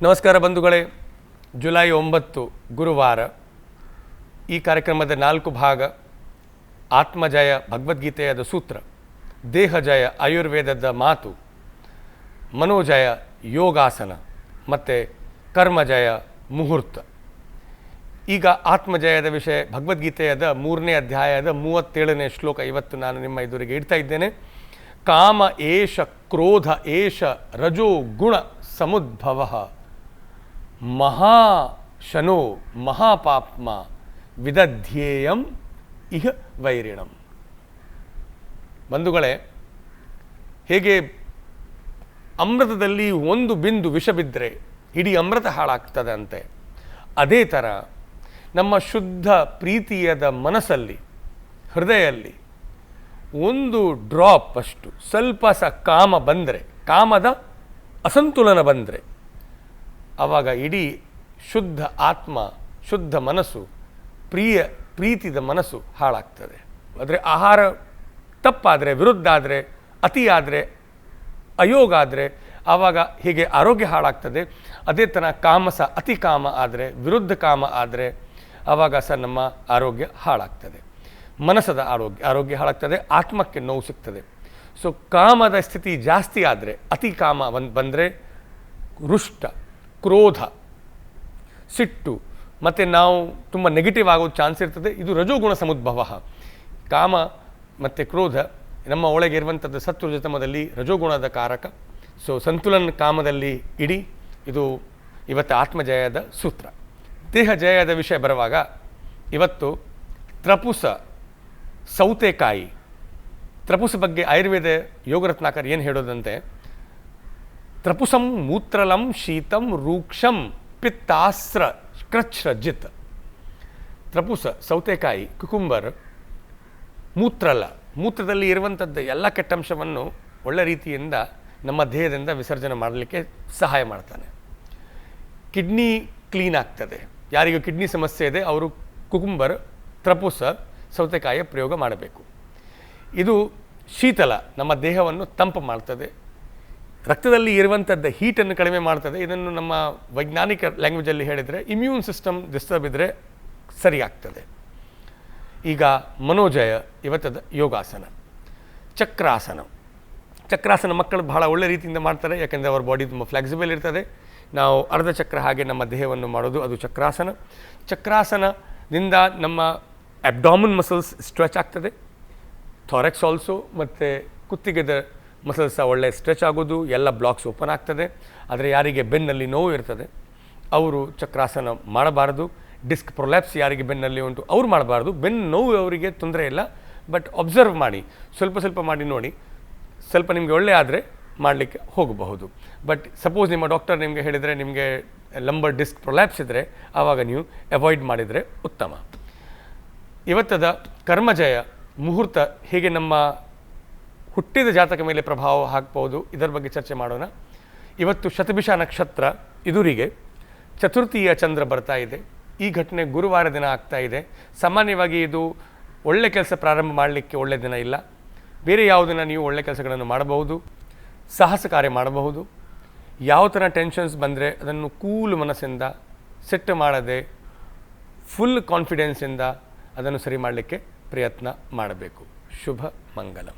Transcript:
ನಮಸ್ಕಾರ ಬಂಧುಗಳೇ. ಜುಲೈ 9 ಗುರುವಾರ. ಈ ಕಾರ್ಯಕ್ರಮದ 4 ಭಾಗ: ಆತ್ಮಜಯ ಭಗವದ್ಗೀತೆಯದ ಸೂತ್ರ, ದೇಹಜಯ ಆಯುರ್ವೇದದ ಮಾತು, ಮನೋಜಯ ಯೋಗಾಸನ ಮತ್ತು ಕರ್ಮಜಯ ಮುಹೂರ್ತ. ಈಗ ಆತ್ಮಜಯದ ವಿಷಯ ಭಗವದ್ಗೀತೆಯದ 3ನೇ ಅಧ್ಯಾಯದ 37ನೇ ಶ್ಲೋಕ ಇವತ್ತು ನಾನು ನಿಮ್ಮ ಎದುರಿಗೆ ಇಡ್ತಾ ಇದ್ದೇನೆ. ಕಾಮ ಏಷ ಕ್ರೋಧ ಏಷ ರಜೋ ಗುಣ ಸಮುದ್ಭವ ಮಹಾಶನೋ ಮಹಾಪಾಪ್ಮ ವಿದಧ್ಯೇಯಂ ಇಹ ವೈರಿಣಂ. ಬಂಧುಗಳೇ, ಹೇಗೆ ಅಮೃತದಲ್ಲಿ ಒಂದು ಬಿಂದು ವಿಷ ಬಿದ್ದರೆ ಇಡೀ ಅಮೃತ ಹಾಳಾಗ್ತದೆ ಅಂತೆ, ಅದೇ ಥರ ನಮ್ಮ ಶುದ್ಧ ಪ್ರೀತಿಯದ ಮನಸ್ಸಲ್ಲಿ, ಹೃದಯಲ್ಲಿ ಒಂದು ಡ್ರಾಪ್ ಅಷ್ಟು ಸ್ವಲ್ಪ ಕಾಮ ಬಂದರೆ, ಕಾಮದ ಅಸಂತುಲನ ಬಂದರೆ, ಆವಾಗ ಇಡೀ ಶುದ್ಧ ಆತ್ಮ, ಶುದ್ಧ ಮನಸ್ಸು, ಪ್ರೀತಿದ ಮನಸ್ಸು ಹಾಳಾಗ್ತದೆ. ಆದರೆ ಆಹಾರ ತಪ್ಪಾದರೆ, ವಿರುದ್ಧ ಆದರೆ, ಅತಿಯಾದರೆ, ಅಯೋಗ ಆದರೆ ಆವಾಗ ಹೀಗೆ ಆರೋಗ್ಯ ಹಾಳಾಗ್ತದೆ. ಅದೇ ಥರ ಅತಿ ಕಾಮ ಆದರೆ, ವಿರುದ್ಧ ಕಾಮ ಆದರೆ ಆವಾಗ ನಮ್ಮ ಆರೋಗ್ಯ ಹಾಳಾಗ್ತದೆ. ಮನಸ್ಸದ ಆರೋಗ್ಯ ಹಾಳಾಗ್ತದೆ, ಆತ್ಮಕ್ಕೆ ನೋವು ಸಿಗ್ತದೆ. ಸೊ ಕಾಮದ ಸ್ಥಿತಿ ಜಾಸ್ತಿ ಆದರೆ, ಅತಿ ಕಾಮ ಬಂದರೆ ರುಷ್ಟ, ಕ್ರೋಧ, ಸಿಟ್ಟು ಮತ್ತು ನಾವು ತುಂಬ ನೆಗೆಟಿವ್ ಆಗೋದು ಚಾನ್ಸ್ ಇರ್ತದೆ. ಇದು ರಜೋಗುಣ ಸಮುದ್ಭವ. ಕಾಮ ಮತ್ತು ಕ್ರೋಧ ನಮ್ಮ ಒಳಗೆ ಇರುವಂಥದ್ದು ಸತ್ವಜತಮದಲ್ಲಿ ರಜೋಗುಣದ ಕಾರಕ. ಸೊ ಸಂತುಲನ ಕಾಮದಲ್ಲಿ ಇಡಿ. ಇದು ಇವತ್ತು ಆತ್ಮಜಯದ ಸೂತ್ರ. ದೇಹ ಜಯದ ವಿಷಯ ಬರುವಾಗ ಇವತ್ತು ತ್ರಪುಸ, ಸೌತೆಕಾಯಿ. ತ್ರಪುಸ ಬಗ್ಗೆ ಆಯುರ್ವೇದ ಯೋಗರತ್ನಾಕರ್ ಏನು ಹೇಳೋದಂತೆ, ತ್ರಪುಸಂ ಮೂತ್ರಲಂ ಶೀತಂ ರೂಕ್ಷಂ ಪಿತ್ತಾಸ್ತ್ರ ಕೃಚ್ಛ್ರಜಿತ್. ತ್ರಪುಸ, ಸೌತೆಕಾಯಿ, ಕುಕುಂಬರ್, ಮೂತ್ರದಲ್ಲಿ ಇರುವಂಥದ್ದು ಎಲ್ಲ ಕೆಟ್ಟಂಶವನ್ನು ಒಳ್ಳೆ ರೀತಿಯಿಂದ ನಮ್ಮ ದೇಹದಿಂದ ವಿಸರ್ಜನೆ ಮಾಡಲಿಕ್ಕೆ ಸಹಾಯ ಮಾಡ್ತಾನೆ. ಕಿಡ್ನಿ ಕ್ಲೀನ್ ಆಗ್ತದೆ. ಯಾರಿಗೂ ಕಿಡ್ನಿ ಸಮಸ್ಯೆ ಇದೆ ಅವರು ಕುಕುಂಬರ್, ತ್ರಪುಸ, ಸೌತೆಕಾಯಿಯ ಪ್ರಯೋಗ ಮಾಡಬೇಕು. ಇದು ಶೀತಲ, ನಮ್ಮ ದೇಹವನ್ನು ತಂಪು ಮಾಡ್ತದೆ. ರಕ್ತದಲ್ಲಿ ಇರುವಂಥದ್ದು ಹೀಟನ್ನು ಕಡಿಮೆ ಮಾಡ್ತದೆ. ಇದನ್ನು ನಮ್ಮ ವೈಜ್ಞಾನಿಕ ಲ್ಯಾಂಗ್ವೇಜಲ್ಲಿ ಹೇಳಿದರೆ ಇಮ್ಯೂನ್ ಸಿಸ್ಟಮ್ ಡಿಸ್ಟರ್ಬ್ ಇದ್ದರೆ ಸರಿಯಾಗ್ತದೆ. ಈಗ ಮನೋಜಯ ಇವತ್ತದ ಯೋಗಾಸನ. ಚಕ್ರಾಸನ ಮಕ್ಕಳು ಬಹಳ ಒಳ್ಳೆ ರೀತಿಯಿಂದ ಮಾಡ್ತಾರೆ, ಯಾಕೆಂದರೆ ಅವ್ರ ಬಾಡಿ ತುಂಬ ಫ್ಲೆಕ್ಸಿಬಲ್ ಇರ್ತದೆ. ನಾವು ಅರ್ಧ ಚಕ್ರ ಹಾಗೆ ನಮ್ಮ ದೇಹವನ್ನು ಮಾಡೋದು, ಅದು ಚಕ್ರಾಸನ. ಚಕ್ರಾಸನದಿಂದ ನಮ್ಮ ಅಬ್ಡಾಮಿನ್ ಮಸಲ್ಸ್ ಸ್ಟ್ರೆಚ್ ಆಗ್ತದೆ, ಥೊರೆಕ್ಸ್ ಆಲ್ಸೋ, ಮತ್ತು ಕುತ್ತಿಗೆದ ಮಸಲ್ಸ ಒಳ್ಳೆ ಸ್ಟ್ರೆಚ್ ಆಗೋದು, ಎಲ್ಲ ಬ್ಲಾಕ್ಸ್ ಓಪನ್ ಆಗ್ತದೆ. ಆದರೆ ಯಾರಿಗೆ ಬೆನ್ನಲ್ಲಿ ನೋವು ಇರ್ತದೆ ಅವರು ಚಕ್ರಾಸನ ಮಾಡಬಾರ್ದು. ಡಿಸ್ಕ್ ಪ್ರೊಲ್ಯಾಪ್ಸ್ ಯಾರಿಗೆ ಬೆನ್ನಲ್ಲಿ ಉಂಟು ಅವ್ರು ಮಾಡಬಾರ್ದು. ಬೆನ್ನು ನೋವು ಅವರಿಗೆ ತೊಂದರೆ ಇಲ್ಲ, ಬಟ್ ಅಬ್ಸರ್ವ್ ಮಾಡಿ, ಸ್ವಲ್ಪ ಮಾಡಿ ನೋಡಿ. ಸ್ವಲ್ಪ ನಿಮಗೆ ಒಳ್ಳೆ ಆದರೆ ಮಾಡಲಿಕ್ಕೆ ಹೋಗಬಹುದು. ಬಟ್ ಸಪೋಸ್ ನಿಮ್ಮ ಡಾಕ್ಟರ್ ನಿಮಗೆ ಹೇಳಿದರೆ ನಿಮಗೆ ಲಂಬರ್ ಡಿಸ್ಕ್ ಪ್ರೊಲ್ಯಾಪ್ಸ್ ಇದ್ದರೆ ಆವಾಗ ನೀವು ಅವಾಯ್ಡ್ ಮಾಡಿದರೆ ಉತ್ತಮ. ಇವತ್ತದ ಕರ್ಮಜಯ ಮುಹೂರ್ತ ಹೇಗೆ ನಮ್ಮ ಹುಟ್ಟಿದ ಜಾತಕ ಮೇಲೆ ಪ್ರಭಾವ ಹಾಕ್ಬೋದು, ಇದರ ಬಗ್ಗೆ ಚರ್ಚೆ ಮಾಡೋಣ. ಇವತ್ತು ಶತಭಿಷ ನಕ್ಷತ್ರ ಇದುರಿಗೆ ಚತುರ್ಥಿಯ ಚಂದ್ರ ಬರ್ತಾ ಇದೆ. ಈ ಘಟನೆ ಗುರುವಾರ ದಿನ ಆಗ್ತಾ ಇದೆ. ಸಾಮಾನ್ಯವಾಗಿ ಇದು ಒಳ್ಳೆ ಕೆಲಸ ಪ್ರಾರಂಭ ಮಾಡಲಿಕ್ಕೆ ಒಳ್ಳೆಯ ದಿನ ಇಲ್ಲ. ಬೇರೆ ಯಾವ ದಿನ ನೀವು ಒಳ್ಳೆ ಕೆಲಸಗಳನ್ನು ಮಾಡಬಹುದು, ಸಾಹಸ ಕಾರ್ಯ ಮಾಡಬಹುದು. ಯಾವ ಥರ ಟೆನ್ಷನ್ಸ್ ಬಂದರೆ ಅದನ್ನು ಕೂಲ್ ಮನಸ್ಸಿಂದ, ಸಿಟ್ಟು ಮಾಡದೆ, ಫುಲ್ ಕಾನ್ಫಿಡೆನ್ಸಿಂದ ಅದನ್ನು ಸರಿ ಮಾಡಲಿಕ್ಕೆ ಪ್ರಯತ್ನ ಮಾಡಬೇಕು. ಶುಭ ಮಂಗಲಂ.